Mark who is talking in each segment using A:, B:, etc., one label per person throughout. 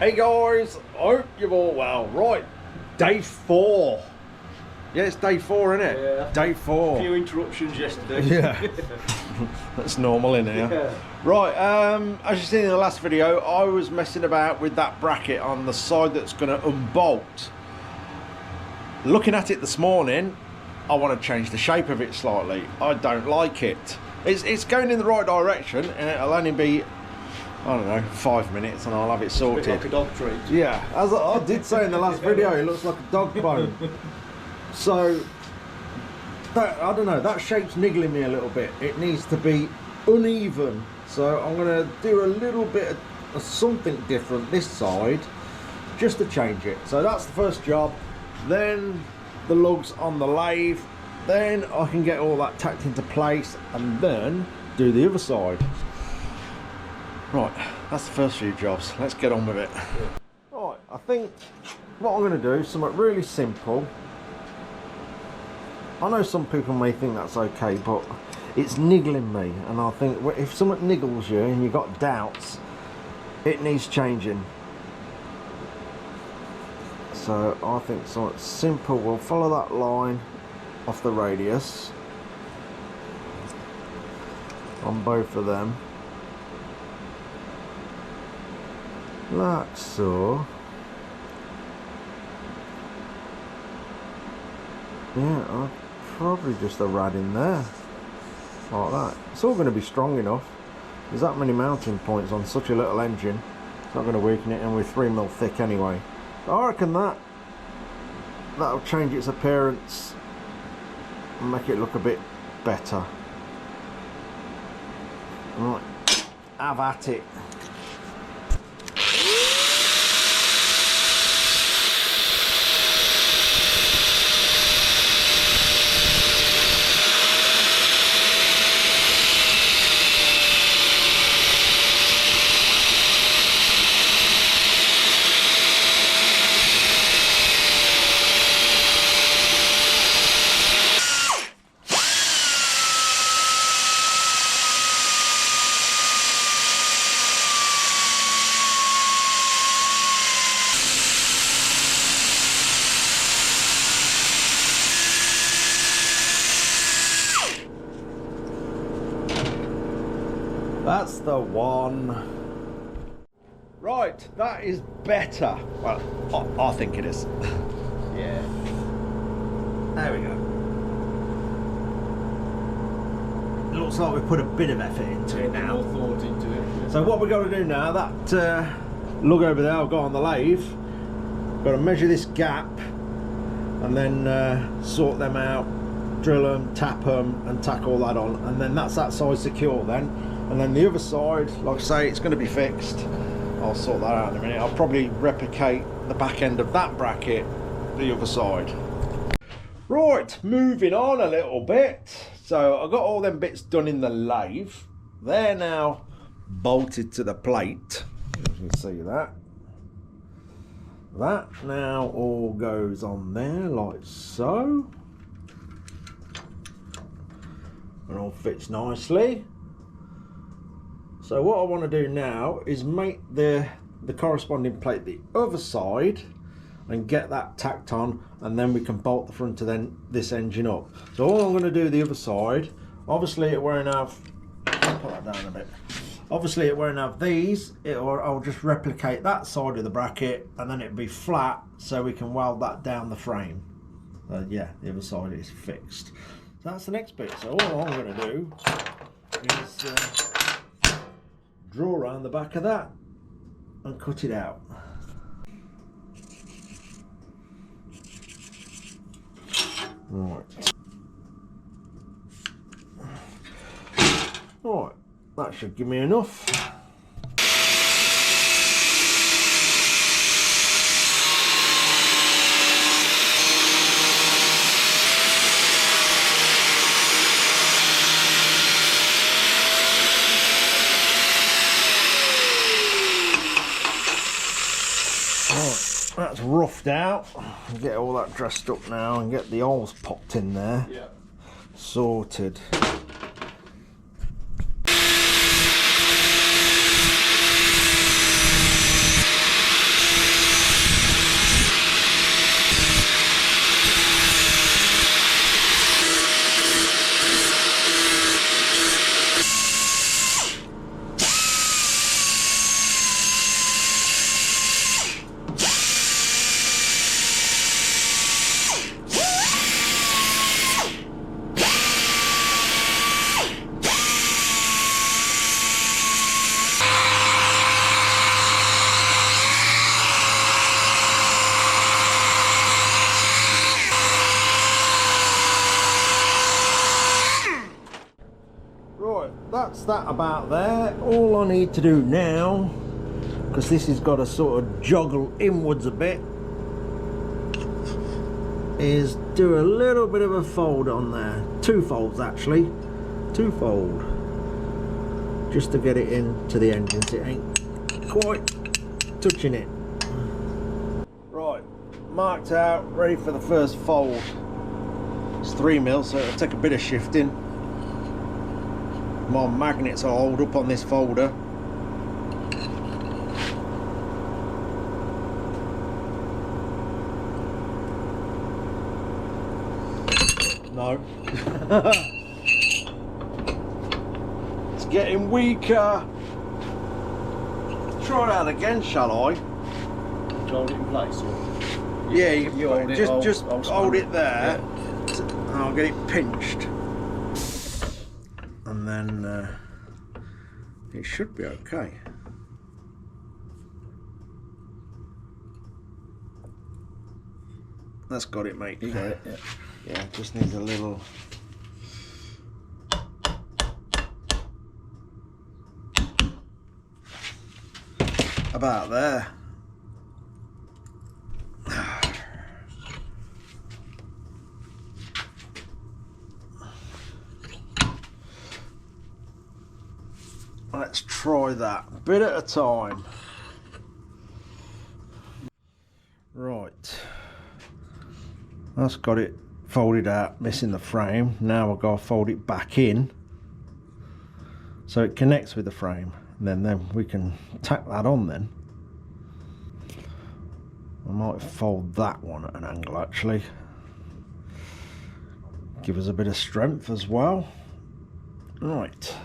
A: Hey guys, I hope you're all well. Right, day 4. Yeah, it's day 4, isn't it?
B: Yeah.
A: Day 4.
B: A few interruptions yesterday.
A: Yeah. That's normal in here.
B: Yeah.
A: Right, as you seen in the last video, I was messing about with that bracket on the side that's going to unbolt. Looking at it this morning, I want to change the shape of it slightly. I don't like it. It's going in the right direction, and it'll only be, I don't know, 5 minutes and I'll have it sorted.
B: Like a dog treat.
A: Yeah, as I did say in the last video, it looks like a dog bone. So, that, I don't know, that shape's niggling me a little bit. It needs to be uneven. So I'm going to do a little bit of something different this side, just to change it. So that's the first job. Then the lugs on the lathe. Then I can get all that tacked into place and then do the other side. Right, that's the first few jobs. Let's get on with it. Right, I think what I'm going to do is something really simple. I know some people may think that's okay, but it's niggling me, and I think if something niggles you and you've got doubts, it needs changing. So I think something simple. We'll follow that line off the radius on both of them, like so. Yeah, I'll probably just a rad in there, like that. It's all going to be strong enough. There's that many mounting points on such a little engine. It's not going to weaken it, and we're 3mm thick anyway. I reckon that'll change its appearance and make it look a bit better. Right, have at it. That's the one. Right, that is better. Well, I think it is.
B: Yeah.
A: There we go. It looks like we put a bit of effort into it now.
B: More thought into it.
A: So what we've got to do now, that lug over there I've got on the lathe, got to measure this gap and then sort them out, drill them, tap them and tack all that on, and then that's that side secure then. And then the other side, like I say, it's going to be fixed. I'll sort that out in a minute. I'll probably replicate the back end of that bracket the other side. Right, moving on a little bit. So I got all them bits done in the lathe. They're now bolted to the plate. You can see that. That now all goes on there like so. And all fits nicely. So what I want to do now is make the corresponding plate the other side and get that tacked on, and then we can bolt the front of this engine up. So all I'm going to do the other side, obviously it won't have, put that down a bit, obviously it won't have these, I'll just replicate that side of the bracket and then it'll be flat so we can weld that down the frame. Yeah, the other side is fixed. So that's the next bit. So all I'm going to do is draw around the back of that and cut it out. Right. Right, that should give me enough. That's roughed out. Get all that dressed up now and get the holes popped in there.
B: Yeah.
A: Sorted. that's that about there. All I need to do now, because this has got to sort of joggle inwards a bit, is do a little bit of a fold on there. 2 folds actually. 2 fold. Just to get it into the engine so it ain't quite touching it. Right, marked out, ready for the first fold. It's 3mm, so it'll take a bit of shifting. My magnets are hold up on this folder. No. It's getting weaker. Try that again, shall I?
B: Hold it in place. Or
A: Yeah, you
B: hold it,
A: just hold it there.
B: Yeah.
A: And I'll get it pinched. And then it should be okay. That's got it, mate.
B: You got it, yeah.
A: Yeah, just needs a little. About there. Let's try that, bit at a time. Right, that's got it folded out, missing the frame. Now I've got to fold it back in so it connects with the frame, and then we can tack that on. Then I might fold that one at an angle actually, give us a bit of strength as well. Right,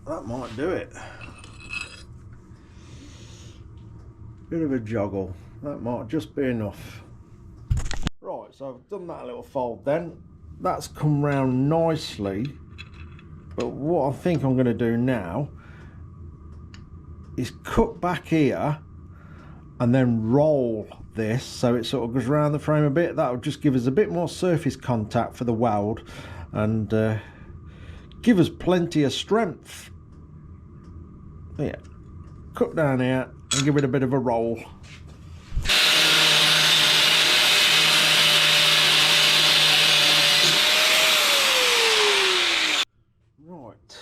A: that might do it. Bit of a joggle, that might just be enough. Right, so I've done that little fold then. That's come round nicely, but what I think I'm going to do now is cut back here and then roll this so it sort of goes around the frame a bit. That will just give us a bit more surface contact for the weld and give us plenty of strength. Yeah, cut down here and give it a bit of a roll. Right,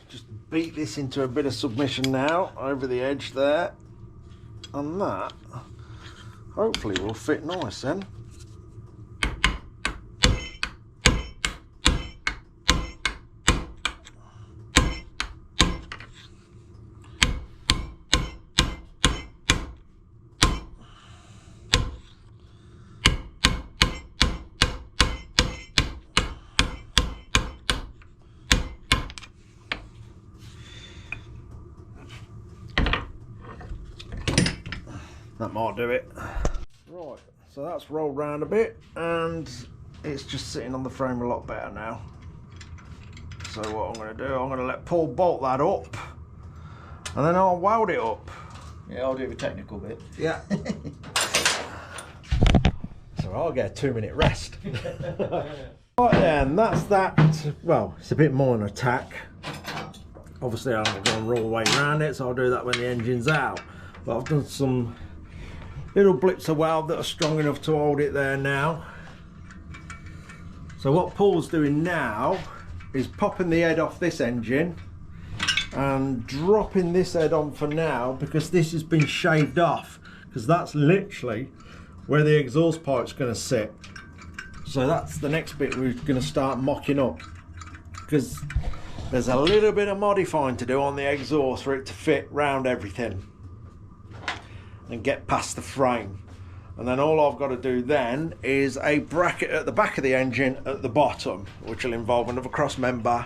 A: just beat this into a bit of submission now over the edge there, and that hopefully will fit nice then. That might do it. Right, so that's rolled round a bit and it's just sitting on the frame a lot better now. So what I'm going to do, I'm going to let Paul bolt that up and then I'll weld it up.
B: Yeah, I'll do the technical bit.
A: Yeah. So I'll get a 2-minute rest. Right then, that's that. Well, it's a bit more an attack. Obviously I'm going to roll the way around it, so I'll do that when the engine's out. But I've done some little blips of weld that are strong enough to hold it there now. So what Paul's doing now is popping the head off this engine and dropping this head on for now, because this has been shaved off, because that's literally where the exhaust pipe's going to sit. So that's the next bit we're going to start mocking up, because there's a little bit of modifying to do on the exhaust for it to fit round everything and get past the frame. And then all I've got to do then is a bracket at the back of the engine at the bottom, which will involve another cross member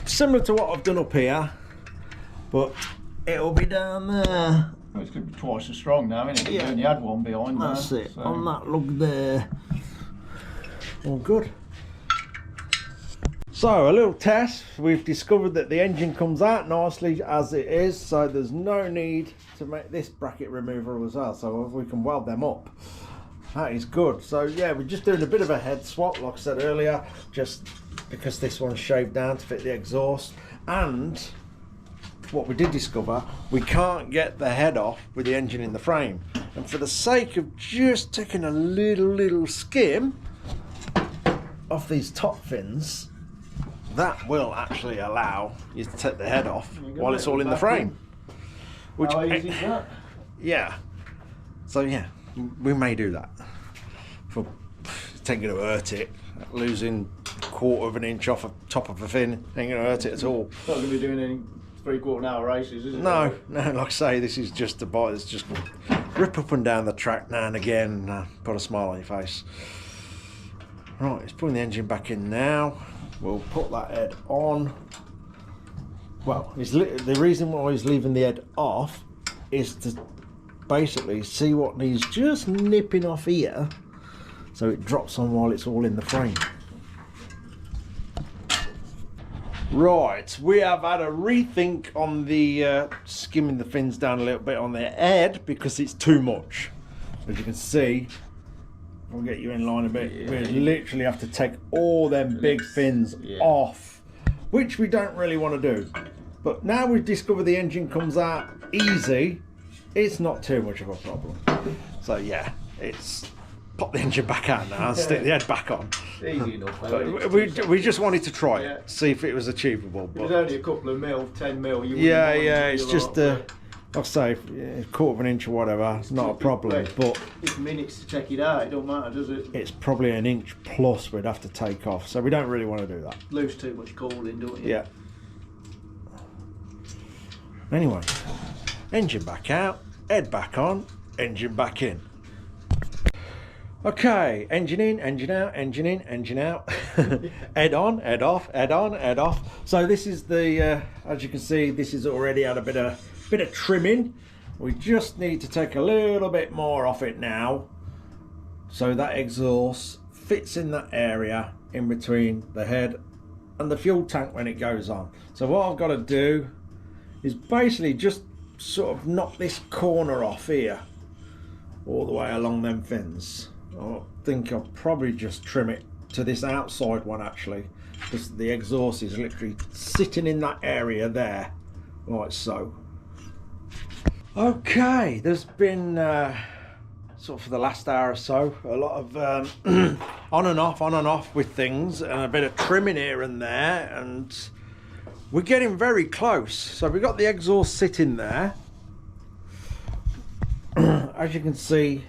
A: similar to what I've done up here, but it'll be down there.
B: Well, it's going to be twice as strong now, isn't it?
A: Yeah.
B: You only had one behind there.
A: That's it,
B: so.
A: on that lug there. All good. So a little test, we've discovered that the engine comes out nicely as it is, so there's no need to make this bracket remover as well, so we can weld them up. that is good. So yeah, we're just doing a bit of a head swap, like I said earlier, just because this one's shaved down to fit the exhaust. And what we did discover, we can't get the head off with the engine in the frame. And for the sake of just taking a little skim off these top fins, that will actually allow you to take the head off while it's all in the frame. Which,
B: how easy is that?
A: Yeah. So yeah, we may do that. For it's ain't gonna hurt it. Losing 1/4 of an inch off the top of a fin ain't gonna hurt it at all.
B: Not gonna be doing any 3/4 hour races, is it?
A: No, like I say, this is just a bike that's just rip up and down the track now and again and put a smile on your face. Right, it's putting the engine back in now. We'll put that head on. Well, the reason why he's leaving the head off is to basically see what needs just nipping off here, so it drops on while it's all in the frame. Right, we have had a rethink on the skimming the fins down a little bit on the head because it's too much. As you can see, we'll get you in line a bit. Yeah. We literally have to take all them big fins off, which we don't really want to do. But now we've discovered the engine comes out easy, it's not too much of a problem. So yeah, it's pop the engine back out now and stick the head back on.
B: Easy enough.
A: But we just wanted to try it, see if it was achievable.
B: But it was only a couple of mil, 10 mil.
A: Yeah, it's just like I say, 1/4 of an inch or whatever, it's not a problem. But
B: it's minutes to check it out, it don't matter, does it?
A: It's probably an inch plus we'd have to take off, so we don't really want to do that.
B: Lose too much cooling, don't you?
A: Yeah. Anyway, engine back out, head back on, engine back in. Okay, engine in, engine out, engine in, engine out. Head on, head off, head on, head off. So this is the, as you can see, this has already had a bit of trimming. We just need to take a little bit more off it now, so that exhaust fits in that area in between the head and the fuel tank when it goes on. So what I've got to do is basically just sort of knock this corner off here all the way along them fins. I think I'll probably just trim it to this outside one actually, because the exhaust is literally sitting in that area there, like so. Okay, there's been sort of for the last hour or so a lot of on and off with things, and a bit of trimming here and there, and we're getting very close. So we've got the exhaust sitting there. As you can see,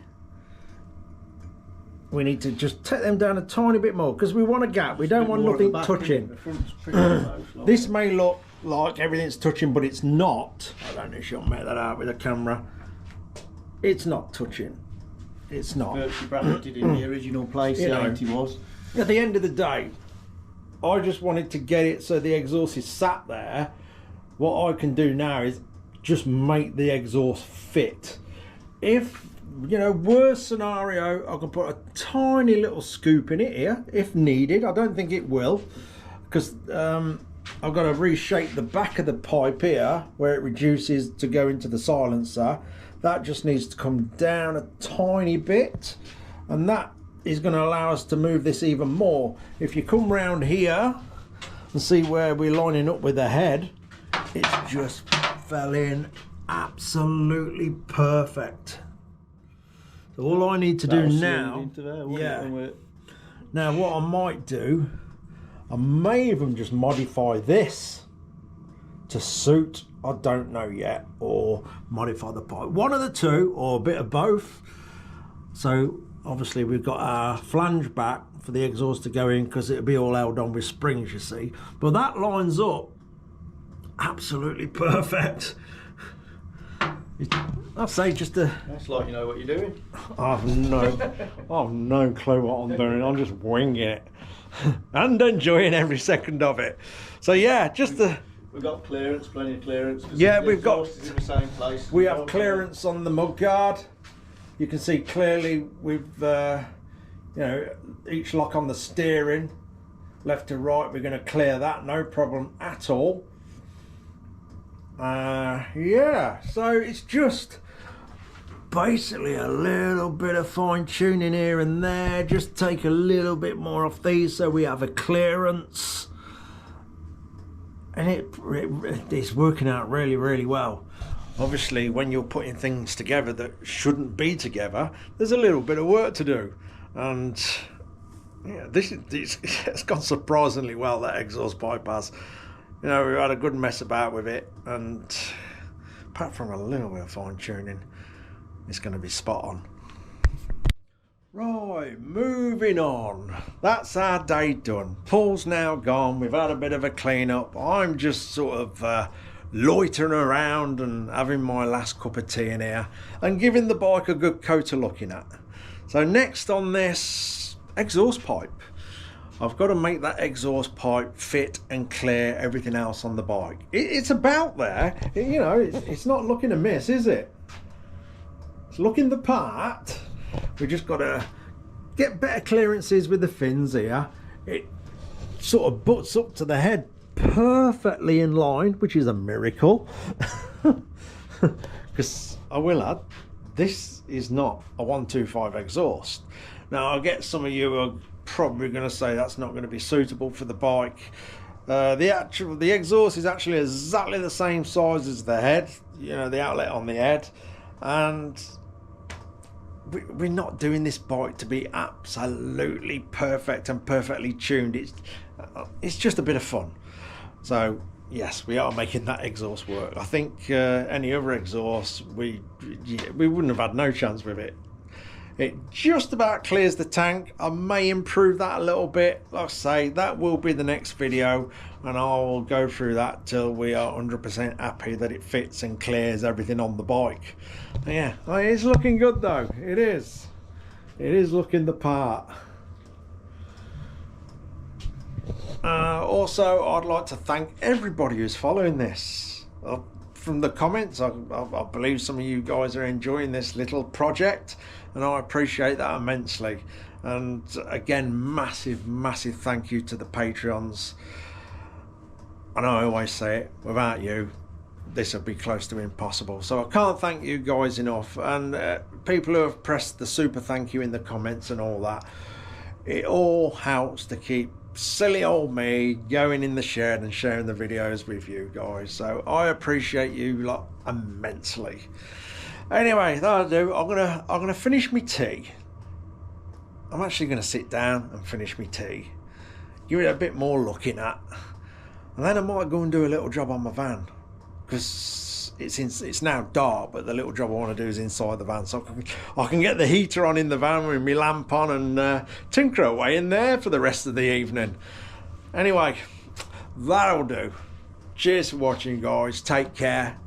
A: we need to just take them down a tiny bit more because we want a gap. We don't want nothing touching. This may look like everything's touching, but it's not. I don't know if you'll make that out with a camera. It's not touching. It's not.
B: Virtually bracketed in the original place, the 80 was.
A: At the end of the day, I just wanted to get it so the exhaust is sat there. What I can do now is just make the exhaust fit. If, you know, worst scenario, I can put a tiny little scoop in it here if needed. I don't think it will, because I've got to reshape the back of the pipe here where it reduces to go into the silencer. That just needs to come down a tiny bit, and that is going to allow us to move this even more. If you come round here and see where we're lining up with the head, it's just fell in absolutely perfect. So all I need to do now, now what I might do, I may even just modify this to suit, I don't know yet, or modify the pipe. One of the two, or a bit of both. So obviously we've got our flange back for the exhaust to go in, because it'll be all held on with springs, you see. But that lines up absolutely perfect. I'll say just a...
B: That's like you know what you're doing.
A: I've no clue what I'm doing. I'm just winging it and enjoying every second of it. So yeah, just the...
B: We've got clearance, plenty of clearance.
A: Yeah, we've got...
B: in the same place.
A: We have clearance on the mudguard. You can see clearly with, you know, each lock on the steering, left to right, we're going to clear that, no problem at all. Yeah, so it's just basically a little bit of fine tuning here and there, just take a little bit more off these so we have a clearance, and it's working out really, really well. Obviously, when you're putting things together that shouldn't be together, there's a little bit of work to do, and yeah, it's gone surprisingly well, that exhaust bypass. You know, we've had a good mess about with it, and apart from a little bit of fine tuning, it's going to be spot on. Right, moving on. That's our day done. Paul's now gone. We've had a bit of a clean up. I'm just sort of loitering around and having my last cup of tea in here and giving the bike a good coat of looking at. So next on this, exhaust pipe. I've got to make that exhaust pipe fit and clear everything else on the bike. It's about there. You know, it's not looking amiss, is it? It's looking the part. We just got to get better clearances with the fins here. It sort of butts up to the head perfectly in line, which is a miracle. Because I will add, this is not a 125 exhaust. Now I get some of you are probably going to say that's not going to be suitable for the bike. The exhaust is actually exactly the same size as the head, you know, the outlet on the head, and we're not doing this bike to be absolutely perfect and perfectly tuned. It's just a bit of fun. So yes, we are making that exhaust work. I think any other exhaust, we wouldn't have had no chance with it. It just about clears the tank. I may improve that a little bit. Like I say, that will be the next video, and I'll go through that till we are 100% happy that it fits and clears everything on the bike. Yeah, it's looking good though. It is looking the part. Also, I'd like to thank everybody who's following this. From the comments, I believe some of you guys are enjoying this little project, and I appreciate that immensely. And again, massive thank you to the Patreons. And I always say it, without you, this would be close to impossible. So I can't thank you guys enough. And people who have pressed the super thank you in the comments and all that, it all helps to keep silly old me going in the shed and sharing the videos with you guys. So I appreciate you lot immensely. Anyway, that'll do. I'm gonna finish my tea. I'm actually gonna sit down and finish my tea, give it a bit more looking at, and then I might go and do a little job on my van, because it's now dark, but the little job I want to do is inside the van, so I can get the heater on in the van with my lamp on and tinker away in there for the rest of the evening. Anyway, that'll do. Cheers for watching, guys. Take care.